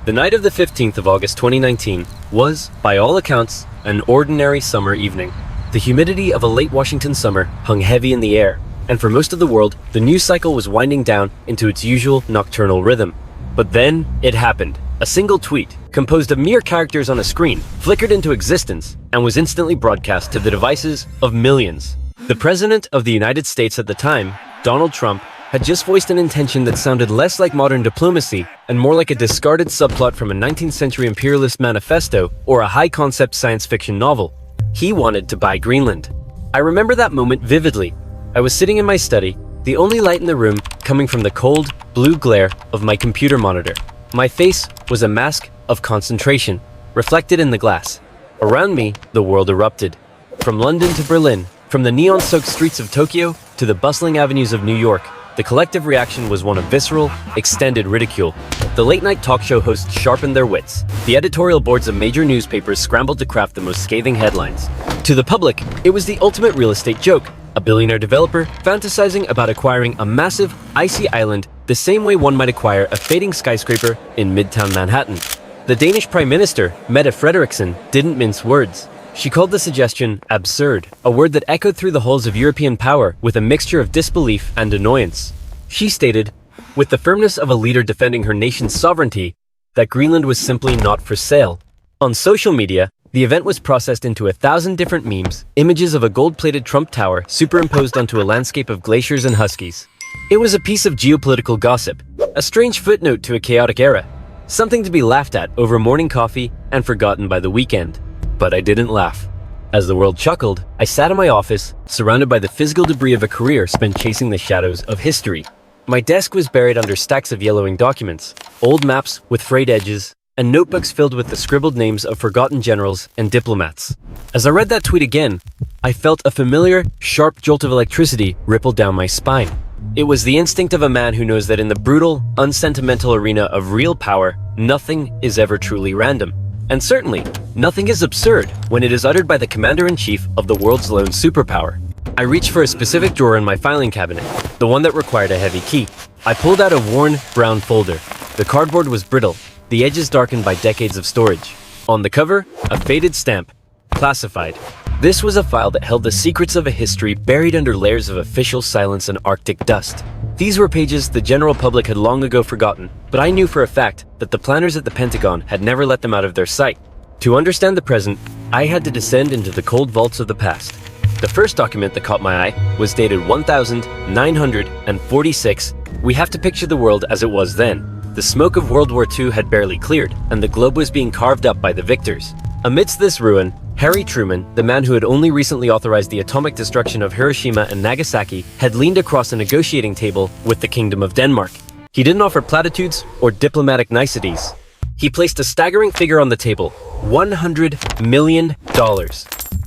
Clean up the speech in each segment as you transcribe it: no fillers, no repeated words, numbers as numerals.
The night of the 15th of August 2019 was, by all accounts, an ordinary summer evening. The humidity of a late Washington summer hung heavy in the air, and for most of the world, the news cycle was winding down into its usual nocturnal rhythm. But then, it happened. A single tweet, composed of mere characters on a screen, flickered into existence and was instantly broadcast to the devices of millions. The President of the United States at the time, Donald Trump, had just voiced an intention that sounded less like modern diplomacy and more like a discarded subplot from a 19th century imperialist manifesto or a high-concept science fiction novel. He wanted to buy Greenland. I remember that moment vividly. I was sitting in my study, the only light in the room coming from the cold, blue glare of my computer monitor. My face was a mask of concentration, reflected in the glass. Around me, the world erupted. From London to Berlin, from the neon-soaked streets of Tokyo to the bustling avenues of New York, the collective reaction was one of visceral, extended ridicule. The late-night talk show hosts sharpened their wits. The editorial boards of major newspapers scrambled to craft the most scathing headlines. To the public, it was the ultimate real estate joke. A billionaire developer fantasizing about acquiring a massive, icy island the same way one might acquire a fading skyscraper in Midtown Manhattan. The Danish Prime Minister, Mette Frederiksen, didn't mince words. She called the suggestion absurd, a word that echoed through the halls of European power with a mixture of disbelief and annoyance. She stated, with the firmness of a leader defending her nation's sovereignty, that Greenland was simply not for sale. On social media, the event was processed into 1,000 different memes, images of a gold-plated Trump Tower superimposed onto a landscape of glaciers and huskies. It was a piece of geopolitical gossip, a strange footnote to a chaotic era, something to be laughed at over morning coffee and forgotten by the weekend. But I didn't laugh. As the world chuckled, I sat in my office, surrounded by the physical debris of a career spent chasing the shadows of history. My desk was buried under stacks of yellowing documents, old maps with frayed edges, and notebooks filled with the scribbled names of forgotten generals and diplomats. As I read that tweet again, I felt a familiar, sharp jolt of electricity ripple down my spine. It was the instinct of a man who knows that in the brutal, unsentimental arena of real power, nothing is ever truly random. And certainly, nothing is absurd when it is uttered by the commander-in-chief of the world's lone superpower. I reached for a specific drawer in my filing cabinet, the one that required a heavy key. I pulled out a worn, brown folder. The cardboard was brittle, the edges darkened by decades of storage. On the cover, a faded stamp, classified. This was a file that held the secrets of a history buried under layers of official silence and Arctic dust. These were pages the general public had long ago forgotten, but I knew for a fact that the planners at the Pentagon had never let them out of their sight. To understand the present, I had to descend into the cold vaults of the past. The first document that caught my eye was dated 1946. We have to picture the world as it was then. The smoke of World War II had barely cleared, and the globe was being carved up by the victors. Amidst this ruin, Harry Truman, the man who had only recently authorized the atomic destruction of Hiroshima and Nagasaki, had leaned across a negotiating table with the Kingdom of Denmark. He didn't offer platitudes or diplomatic niceties. He placed a staggering figure on the table, $100 million.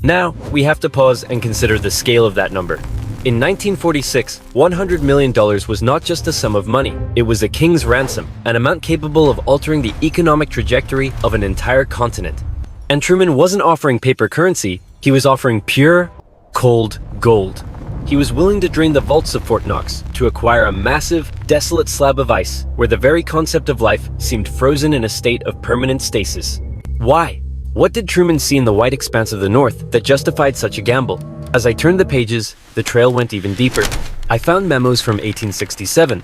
Now, we have to pause and consider the scale of that number. In 1946, $100 million was not just a sum of money, it was a king's ransom, an amount capable of altering the economic trajectory of an entire continent. And Truman wasn't offering paper currency, he was offering pure, cold gold. He was willing to drain the vaults of Fort Knox to acquire a massive, desolate slab of ice where the very concept of life seemed frozen in a state of permanent stasis. Why? What did Truman see in the white expanse of the North that justified such a gamble? As I turned the pages, the trail went even deeper. I found memos from 1867,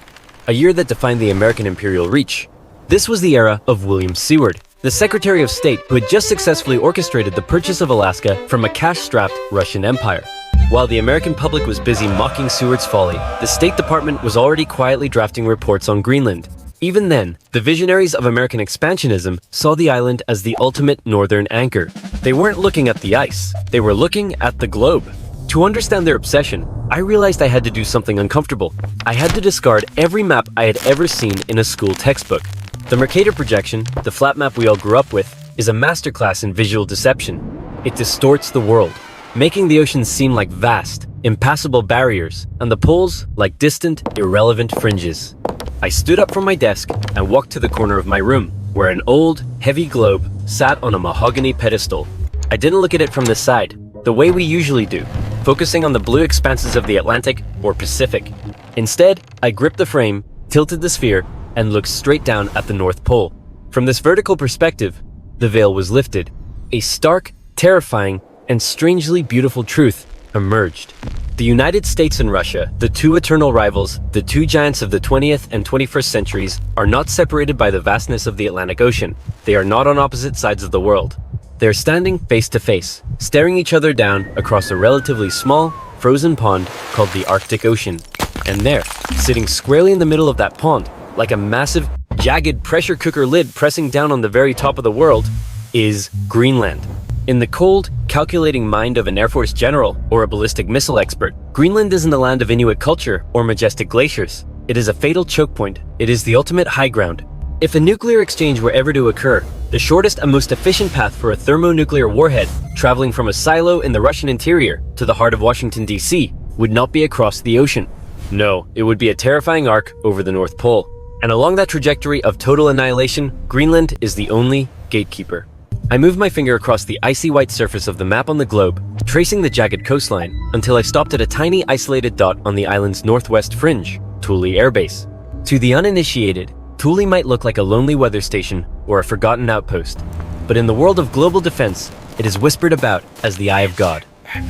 a year that defined the American imperial reach. This was the era of William Seward, the Secretary of State who had just successfully orchestrated the purchase of Alaska from a cash-strapped Russian empire. While the American public was busy mocking Seward's folly, the State Department was already quietly drafting reports on Greenland. Even then, the visionaries of American expansionism saw the island as the ultimate northern anchor. They weren't looking at the ice, they were looking at the globe. To understand their obsession, I realized I had to do something uncomfortable. I had to discard every map I had ever seen in a school textbook. The Mercator projection, the flat map we all grew up with, is a masterclass in visual deception. It distorts the world, making the oceans seem like vast, impassable barriers, and the poles like distant, irrelevant fringes. I stood up from my desk and walked to the corner of my room, where an old, heavy globe sat on a mahogany pedestal. I didn't look at it from the side, the way we usually do, focusing on the blue expanses of the Atlantic or Pacific. Instead, I gripped the frame, tilted the sphere, and looked straight down at the North Pole. From this vertical perspective, the veil was lifted. A stark, terrifying, and strangely beautiful truth emerged. The United States and Russia, the two eternal rivals, the two giants of the 20th and 21st centuries, are not separated by the vastness of the Atlantic Ocean. They are not on opposite sides of the world. They are standing face to face, staring each other down across a relatively small, frozen pond called the Arctic Ocean. And there, sitting squarely in the middle of that pond, like a massive, jagged pressure cooker lid pressing down on the very top of the world, is Greenland. In the cold, calculating mind of an Air Force general or a ballistic missile expert, Greenland isn't a land of Inuit culture or majestic glaciers. It is a fatal choke point. It is the ultimate high ground. If a nuclear exchange were ever to occur, the shortest and most efficient path for a thermonuclear warhead, traveling from a silo in the Russian interior to the heart of Washington, D.C., would not be across the ocean. No, it would be a terrifying arc over the North Pole. And along that trajectory of total annihilation, Greenland is the only gatekeeper. I moved my finger across the icy white surface of the map on the globe, tracing the jagged coastline, until I stopped at a tiny isolated dot on the island's northwest fringe, Thule Air Base. To the uninitiated, Thule might look like a lonely weather station or a forgotten outpost, but in the world of global defense, it is whispered about as the Eye of God.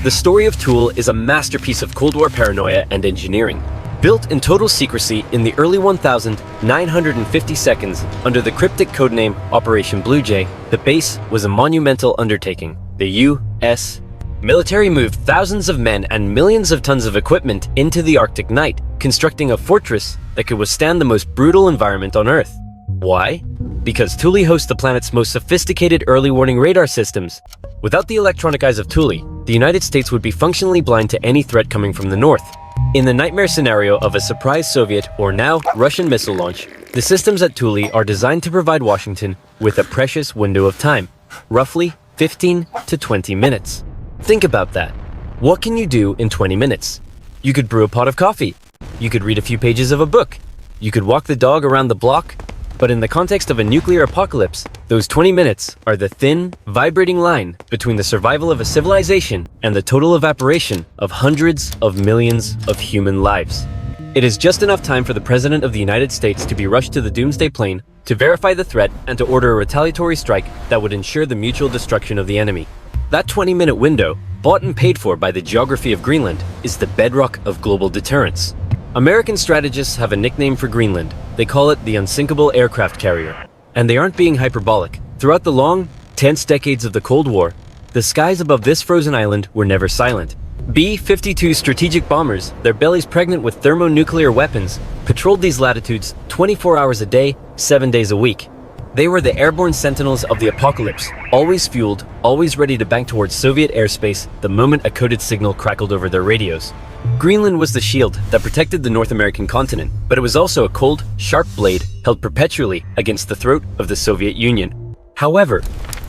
The story of Thule is a masterpiece of Cold War paranoia and engineering. Built in total secrecy in the early 1950 seconds under the cryptic codename Operation Blue Jay, the base was a monumental undertaking. The U.S. military moved thousands of men and millions of tons of equipment into the Arctic night, constructing a fortress that could withstand the most brutal environment on Earth. Why? Because Thule hosts the planet's most sophisticated early warning radar systems. Without the electronic eyes of Thule, the United States would be functionally blind to any threat coming from the north. In the nightmare scenario of a surprise Soviet or now Russian missile launch, the systems at Thule are designed to provide Washington with a precious window of time, roughly 15 to 20 minutes. Think about that. What can you do in 20 minutes? You could brew a pot of coffee. You could read a few pages of a book. You could walk the dog around the block. But in the context of a nuclear apocalypse, those 20 minutes are the thin, vibrating line between the survival of a civilization and the total evaporation of hundreds of millions of human lives. It is just enough time for the President of the United States to be rushed to the doomsday plane, to verify the threat, and to order a retaliatory strike that would ensure the mutual destruction of the enemy. That 20-minute window, bought and paid for by the geography of Greenland, is the bedrock of global deterrence. American strategists have a nickname for Greenland. They call it the unsinkable aircraft carrier. And they aren't being hyperbolic. Throughout the long, tense decades of the Cold War, the skies above this frozen island were never silent. B-52 strategic bombers, their bellies pregnant with thermonuclear weapons, patrolled these latitudes 24 hours a day, 7 days a week. They were the airborne sentinels of the apocalypse, always fueled, always ready to bank towards Soviet airspace the moment a coded signal crackled over their radios. Greenland was the shield that protected the North American continent, but it was also a cold, sharp blade held perpetually against the throat of the Soviet Union. However,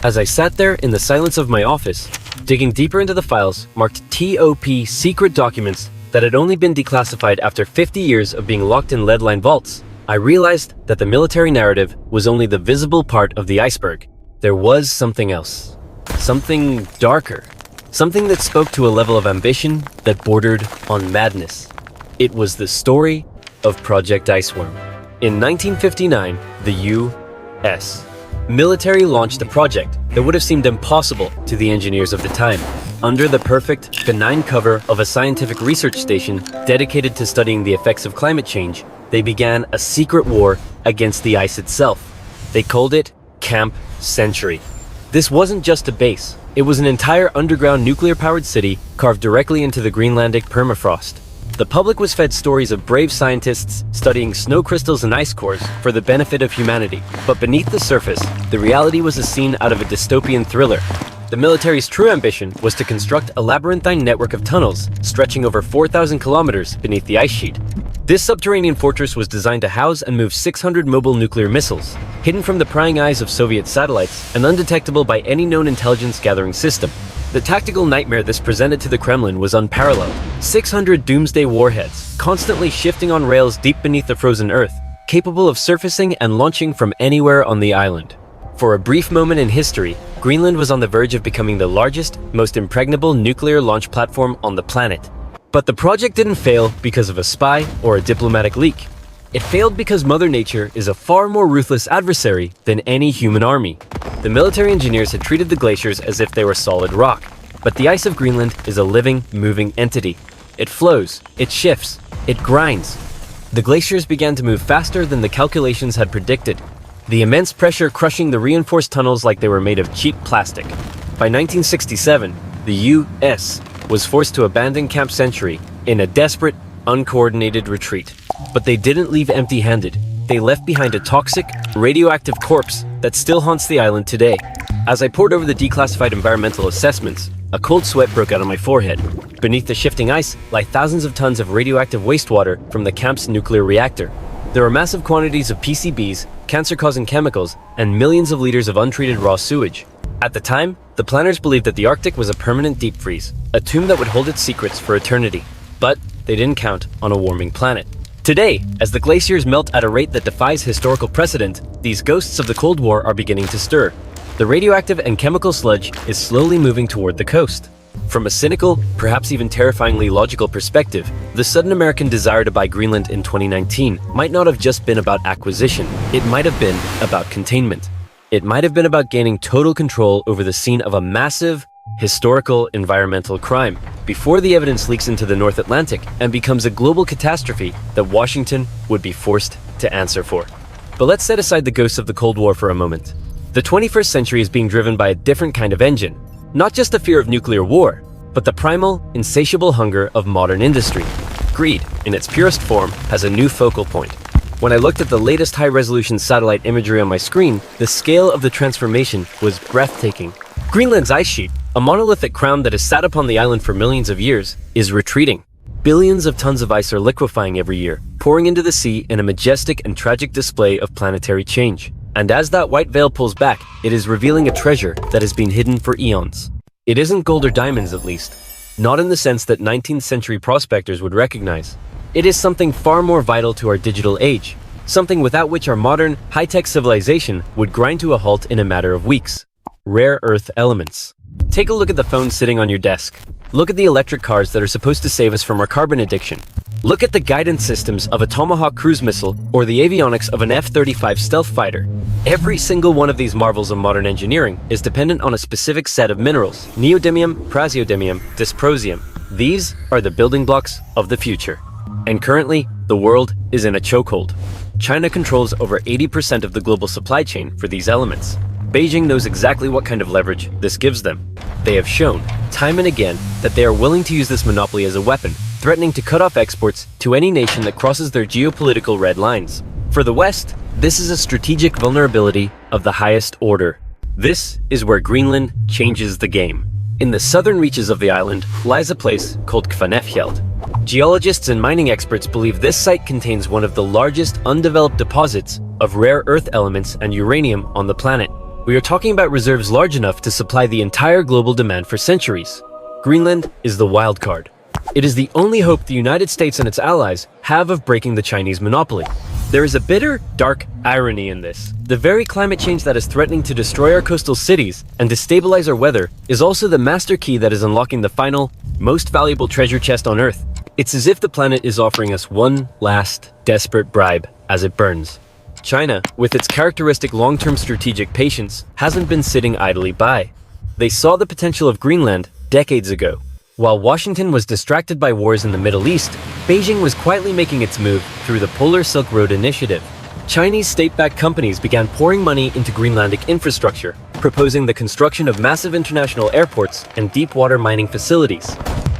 as I sat there in the silence of my office, digging deeper into the files marked TOP secret documents that had only been declassified after 50 years of being locked in lead-lined vaults, I realized that the military narrative was only the visible part of the iceberg. There was something else. Something darker. Something that spoke to a level of ambition that bordered on madness. It was the story of Project Iceworm. In 1959, the U.S. military launched a project that would have seemed impossible to the engineers of the time. Under the perfect, benign cover of a scientific research station dedicated to studying the effects of climate change, they began a secret war against the ice itself. They called it Camp Century. This wasn't just a base. It was an entire underground nuclear-powered city carved directly into the Greenlandic permafrost. The public was fed stories of brave scientists studying snow crystals and ice cores for the benefit of humanity. But beneath the surface, the reality was a scene out of a dystopian thriller. The military's true ambition was to construct a labyrinthine network of tunnels stretching over 4,000 kilometers beneath the ice sheet. This subterranean fortress was designed to house and move 600 mobile nuclear missiles, hidden from the prying eyes of Soviet satellites and undetectable by any known intelligence-gathering system. The tactical nightmare this presented to the Kremlin was unparalleled. 600 doomsday warheads, constantly shifting on rails deep beneath the frozen earth, capable of surfacing and launching from anywhere on the island. For a brief moment in history, Greenland was on the verge of becoming the largest, most impregnable nuclear launch platform on the planet. But the project didn't fail because of a spy or a diplomatic leak. It failed because Mother Nature is a far more ruthless adversary than any human army. The military engineers had treated the glaciers as if they were solid rock, but the ice of Greenland is a living, moving entity. It flows, it shifts, it grinds. The glaciers began to move faster than the calculations had predicted, the immense pressure crushing the reinforced tunnels like they were made of cheap plastic. By 1967, the U.S. was forced to abandon Camp Century in a desperate, uncoordinated retreat. But they didn't leave empty-handed. They left behind a toxic, radioactive corpse that still haunts the island today. As I pored over the declassified environmental assessments, a cold sweat broke out on my forehead. Beneath the shifting ice lie thousands of tons of radioactive wastewater from the camp's nuclear reactor. There are massive quantities of PCBs, cancer-causing chemicals, and millions of liters of untreated raw sewage. At the time, the planners believed that the Arctic was a permanent deep freeze, a tomb that would hold its secrets for eternity. But they didn't count on a warming planet. Today, as the glaciers melt at a rate that defies historical precedent, these ghosts of the Cold War are beginning to stir. The radioactive and chemical sludge is slowly moving toward the coast. From a cynical, perhaps even terrifyingly logical perspective, the sudden American desire to buy Greenland in 2019 might not have just been about acquisition. It might have been about containment. It might have been about gaining total control over the scene of a massive, historical environmental crime before the evidence leaks into the North Atlantic and becomes a global catastrophe that Washington would be forced to answer for. But let's set aside the ghosts of the Cold War for a moment. The 21st century is being driven by a different kind of engine. Not just the fear of nuclear war, but the primal, insatiable hunger of modern industry. Greed, in its purest form, has a new focal point. When I looked at the latest high-resolution satellite imagery on my screen, the scale of the transformation was breathtaking. Greenland's ice sheet, a monolithic crown that has sat upon the island for millions of years, is retreating. Billions of tons of ice are liquefying every year, pouring into the sea in a majestic and tragic display of planetary change. And as that white veil pulls back, it is revealing a treasure that has been hidden for eons. It isn't gold or diamonds, at least. Not in the sense that 19th century prospectors would recognize. It is something far more vital to our digital age. Something without which our modern, high-tech civilization would grind to a halt in a matter of weeks. Rare earth elements. Take a look at the phone sitting on your desk. Look at the electric cars that are supposed to save us from our carbon addiction. Look at the guidance systems of a Tomahawk cruise missile or the avionics of an F-35 stealth fighter. Every single one of these marvels of modern engineering is dependent on a specific set of minerals: neodymium, praseodymium, dysprosium. These are the building blocks of the future. And currently, the world is in a chokehold. China controls over 80% of the global supply chain for these elements. Beijing knows exactly what kind of leverage this gives them. They have shown, time and again, that they are willing to use this monopoly as a weapon, threatening to cut off exports to any nation that crosses their geopolitical red lines. For the West, this is a strategic vulnerability of the highest order. This is where Greenland changes the game. In the southern reaches of the island lies a place called Kvanefjeld. Geologists and mining experts believe this site contains one of the largest undeveloped deposits of rare earth elements and uranium on the planet. We are talking about reserves large enough to supply the entire global demand for centuries. Greenland is the wild card. It is the only hope the United States and its allies have of breaking the Chinese monopoly. There is a bitter, dark irony in this. The very climate change that is threatening to destroy our coastal cities and destabilize our weather is also the master key that is unlocking the final, most valuable treasure chest on Earth. It's as if the planet is offering us one last, desperate bribe as it burns. China, with its characteristic long-term strategic patience, hasn't been sitting idly by. They saw the potential of Greenland decades ago. While Washington was distracted by wars in the Middle East, Beijing was quietly making its move through the Polar Silk Road Initiative. Chinese state-backed companies began pouring money into Greenlandic infrastructure, proposing the construction of massive international airports and deep-water mining facilities.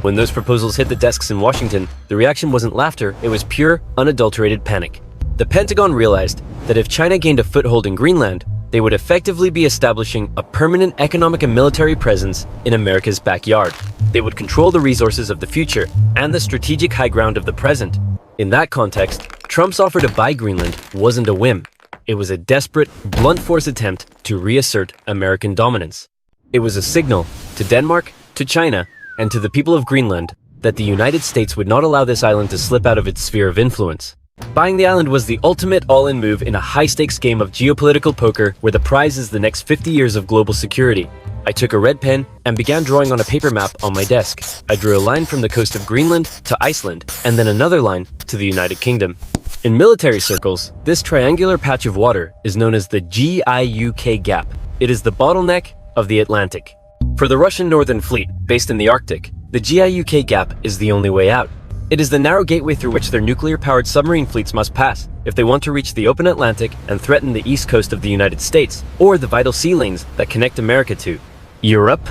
When those proposals hit the desks in Washington, the reaction wasn't laughter, it was pure, unadulterated panic. The Pentagon realized that if China gained a foothold in Greenland, they would effectively be establishing a permanent economic and military presence in America's backyard. They would control the resources of the future and the strategic high ground of the present. In that context, Trump's offer to buy Greenland wasn't a whim. It was a desperate, blunt force attempt to reassert American dominance. It was a signal to Denmark, to China, and to the people of Greenland that the United States would not allow this island to slip out of its sphere of influence. Buying the island was the ultimate all-in move in a high-stakes game of geopolitical poker where the prize is the next 50 years of global security. I took a red pen and began drawing on a paper map on my desk. I drew a line from the coast of Greenland to Iceland, and then another line to the United Kingdom. In military circles, this triangular patch of water is known as the GIUK Gap. It is the bottleneck of the Atlantic. For the Russian Northern Fleet, based in the Arctic, the GIUK Gap is the only way out. It is the narrow gateway through which their nuclear-powered submarine fleets must pass if they want to reach the open Atlantic and threaten the east coast of the United States, or the vital sea lanes that connect America to Europe.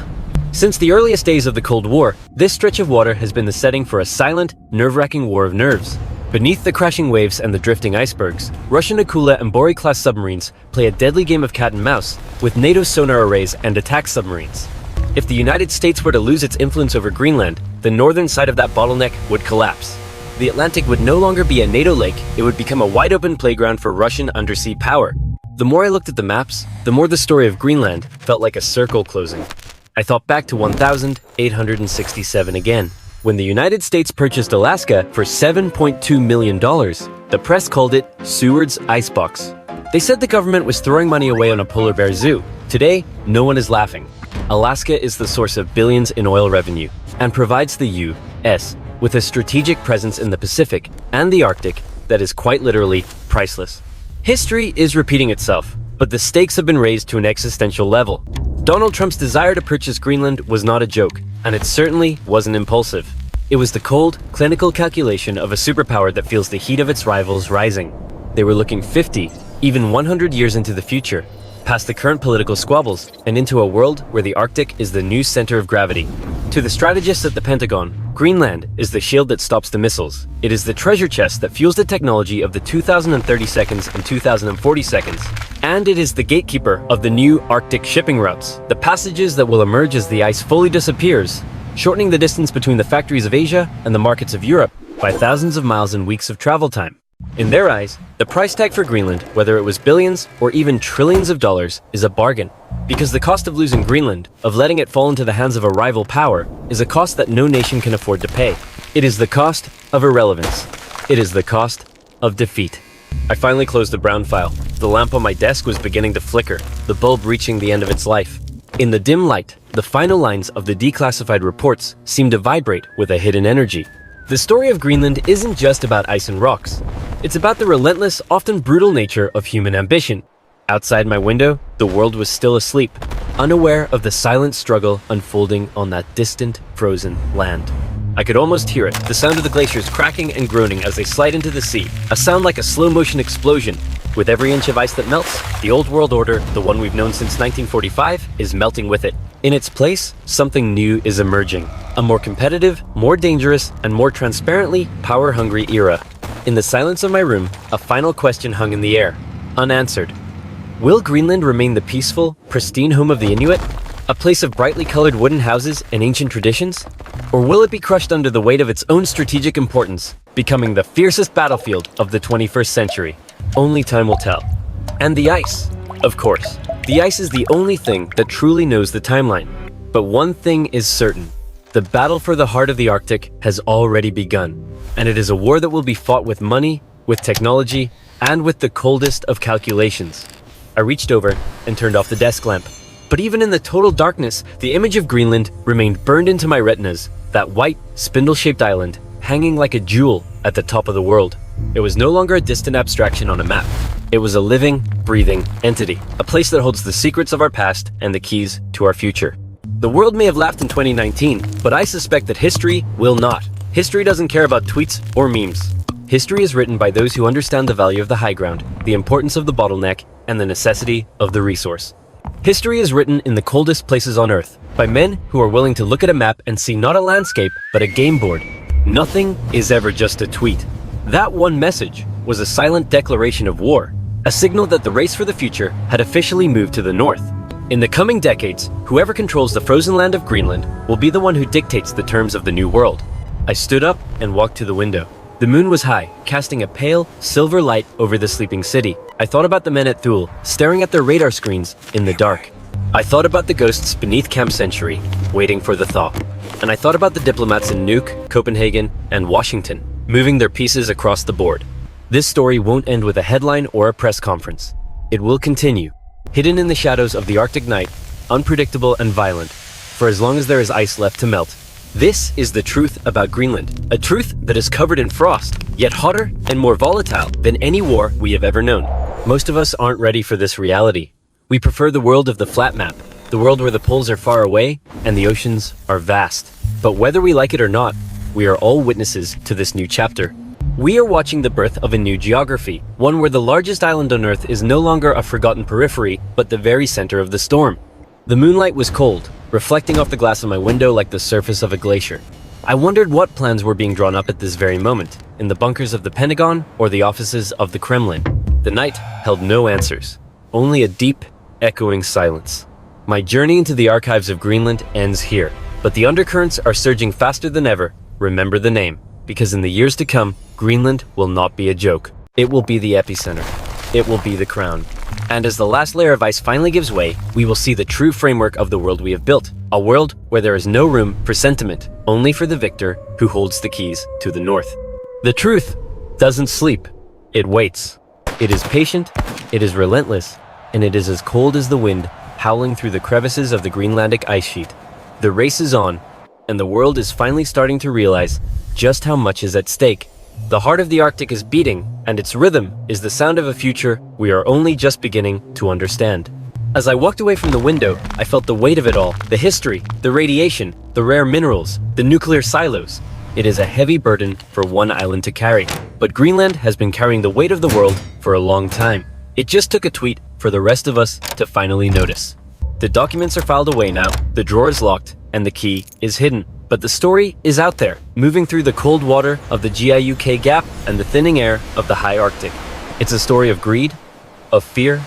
Since the earliest days of the Cold War, this stretch of water has been the setting for a silent, nerve-wracking war of nerves. Beneath the crashing waves and the drifting icebergs, Russian Akula and Bori-class submarines play a deadly game of cat and mouse with NATO sonar arrays and attack submarines. If the United States were to lose its influence over Greenland, the northern side of that bottleneck would collapse. The Atlantic would no longer be a NATO lake, it would become a wide-open playground for Russian undersea power. The more I looked at the maps, the more the story of Greenland felt like a circle closing. I thought back to 1867 again. When the United States purchased Alaska for $7.2 million, the press called it Seward's Icebox. They said the government was throwing money away on a polar bear zoo. Today, no one is laughing. Alaska is the source of billions in oil revenue and provides the U.S. with a strategic presence in the Pacific and the Arctic that is quite literally priceless. History is repeating itself, but the stakes have been raised to an existential level. Donald Trump's desire to purchase Greenland was not a joke, and it certainly wasn't impulsive. It was the cold, clinical calculation of a superpower that feels the heat of its rivals rising. They were looking 50, even 100 years into the future, past the current political squabbles, and into a world where the Arctic is the new center of gravity. To the strategists at the Pentagon, Greenland is the shield that stops the missiles. It is the treasure chest that fuels the technology of the 2030 seconds and 2040 seconds. And it is the gatekeeper of the new Arctic shipping routes, the passages that will emerge as the ice fully disappears, shortening the distance between the factories of Asia and the markets of Europe by thousands of miles and weeks of travel time. In their eyes, the price tag for Greenland, whether it was billions or even trillions of dollars, is a bargain. Because the cost of losing Greenland, of letting it fall into the hands of a rival power, is a cost that no nation can afford to pay. It is the cost of irrelevance. It is the cost of defeat. I finally closed the brown file. The lamp on my desk was beginning to flicker, the bulb reaching the end of its life. In the dim light, the final lines of the declassified reports seemed to vibrate with a hidden energy. The story of Greenland isn't just about ice and rocks. It's about the relentless, often brutal nature of human ambition. Outside my window, the world was still asleep, unaware of the silent struggle unfolding on that distant, frozen land. I could almost hear it, the sound of the glaciers cracking and groaning as they slide into the sea, a sound like a slow-motion explosion. With every inch of ice that melts, the old world order, the one we've known since 1945, is melting with it. In its place, something new is emerging. A more competitive, more dangerous, and more transparently power-hungry era. In the silence of my room, a final question hung in the air, unanswered. Will Greenland remain the peaceful, pristine home of the Inuit? A place of brightly colored wooden houses and ancient traditions? Or will it be crushed under the weight of its own strategic importance, becoming the fiercest battlefield of the 21st century? Only time will tell. And the ice, of course. The ice is the only thing that truly knows the timeline. But one thing is certain. The battle for the heart of the Arctic has already begun. And it is a war that will be fought with money, with technology, and with the coldest of calculations. I reached over and turned off the desk lamp. But even in the total darkness, the image of Greenland remained burned into my retinas, that white, spindle-shaped island, hanging like a jewel at the top of the world. It was no longer a distant abstraction on a map. It was a living, breathing entity, a place that holds the secrets of our past and the keys to our future. The world may have laughed in 2019, but I suspect that history will not. History doesn't care about tweets or memes. History is written by those who understand the value of the high ground, the importance of the bottleneck, and the necessity of the resource. History is written in the coldest places on Earth, by men who are willing to look at a map and see not a landscape, but a game board. Nothing is ever just a tweet. That one message was a silent declaration of war, a signal that the race for the future had officially moved to the north. In the coming decades, whoever controls the frozen land of Greenland will be the one who dictates the terms of the new world. I stood up and walked to the window. The moon was high, casting a pale, silver light over the sleeping city. I thought about the men at Thule, staring at their radar screens in the dark. I thought about the ghosts beneath Camp Century, waiting for the thaw. And I thought about the diplomats in Nuuk, Copenhagen, and Washington, moving their pieces across the board. This story won't end with a headline or a press conference. It will continue, hidden in the shadows of the Arctic night, unpredictable and violent, for as long as there is ice left to melt, This is the truth about Greenland, a truth that is covered in frost, yet hotter and more volatile than any war we have ever known. Most of us aren't ready for this reality. We prefer the world of the flat map, the world where the poles are far away and the oceans are vast. But whether we like it or not, we are all witnesses to this new chapter. We are watching the birth of a new geography, one where the largest island on Earth is no longer a forgotten periphery, but the very center of the storm. The moonlight was cold, reflecting off the glass of my window like the surface of a glacier. I wondered what plans were being drawn up at this very moment, in the bunkers of the Pentagon or the offices of the Kremlin. The night held no answers, only a deep, echoing silence. My journey into the archives of Greenland ends here, but the undercurrents are surging faster than ever. Remember the name, because in the years to come, Greenland will not be a joke. It will be the epicenter. It will be the crown. And as the last layer of ice finally gives way, we will see the true framework of the world we have built. A world where there is no room for sentiment, only for the victor who holds the keys to the north. The truth doesn't sleep. It waits. It is patient, it is relentless, and it is as cold as the wind howling through the crevices of the Greenlandic ice sheet. The race is on, and the world is finally starting to realize just how much is at stake. The heart of the Arctic is beating, and its rhythm is the sound of a future we are only just beginning to understand. As I walked away from the window, I felt the weight of it all, the history, the radiation, the rare minerals, the nuclear silos. It is a heavy burden for one island to carry, but Greenland has been carrying the weight of the world for a long time. It just took a tweet for the rest of us to finally notice. The documents are filed away now, the drawer is locked, and the key is hidden. But the story is out there, moving through the cold water of the GIUK Gap and the thinning air of the high Arctic. It's a story of greed, of fear,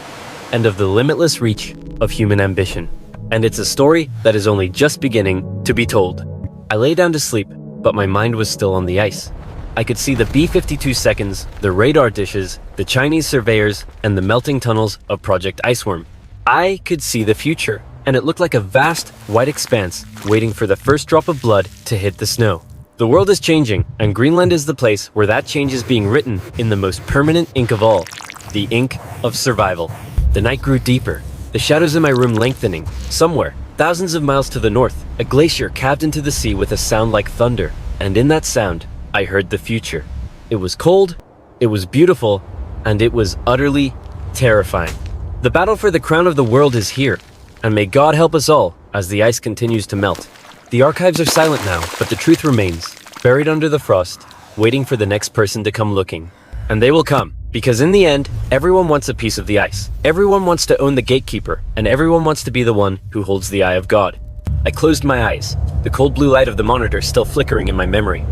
and of the limitless reach of human ambition. And it's a story that is only just beginning to be told. I lay down to sleep, but my mind was still on the ice. I could see the B-52 seconds, the radar dishes, the Chinese surveyors, and the melting tunnels of Project Iceworm. I could see the future, and it looked like a vast, white expanse waiting for the first drop of blood to hit the snow. The world is changing, and Greenland is the place where that change is being written in the most permanent ink of all, the ink of survival. The night grew deeper, the shadows in my room lengthening. Somewhere, thousands of miles to the north, a glacier calved into the sea with a sound like thunder, and in that sound, I heard the future. It was cold, it was beautiful, and it was utterly terrifying. The battle for the crown of the world is here, and may God help us all as the ice continues to melt. The archives are silent now, but the truth remains, buried under the frost, waiting for the next person to come looking. And they will come, because in the end, everyone wants a piece of the ice. Everyone wants to own the gatekeeper, and everyone wants to be the one who holds the eye of God. I closed my eyes, the cold blue light of the monitor still flickering in my memory.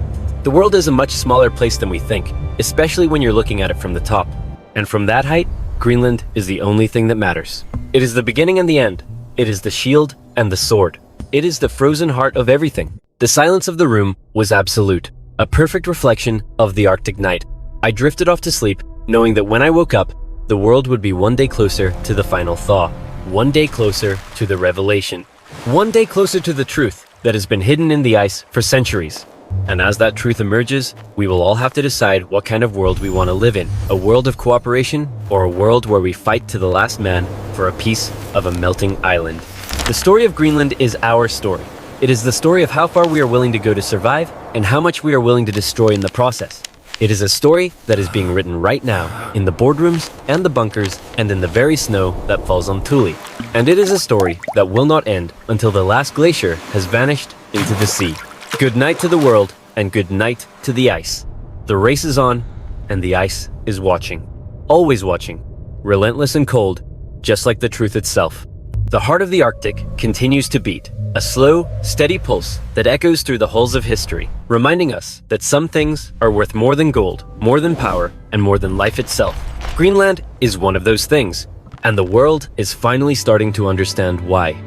The world is a much smaller place than we think, especially when you're looking at it from the top. And from that height, Greenland is the only thing that matters. It is the beginning and the end. It is the shield and the sword. It is the frozen heart of everything. The silence of the room was absolute, a perfect reflection of the Arctic night. I drifted off to sleep, knowing that when I woke up, the world would be one day closer to the final thaw, one day closer to the revelation, one day closer to the truth that has been hidden in the ice for centuries. And as that truth emerges, we will all have to decide what kind of world we want to live in. A world of cooperation, or a world where we fight to the last man for a piece of a melting island. The story of Greenland is our story. It is the story of how far we are willing to go to survive, and how much we are willing to destroy in the process. It is a story that is being written right now, in the boardrooms and the bunkers, and in the very snow that falls on Thule. And it is a story that will not end until the last glacier has vanished into the sea. Good night to the world, and good night to the ice. The race is on, and the ice is watching. Always watching. Relentless and cold, just like the truth itself. The heart of the Arctic continues to beat, a slow, steady pulse that echoes through the halls of history, reminding us that some things are worth more than gold, more than power, and more than life itself. Greenland is one of those things, and the world is finally starting to understand why.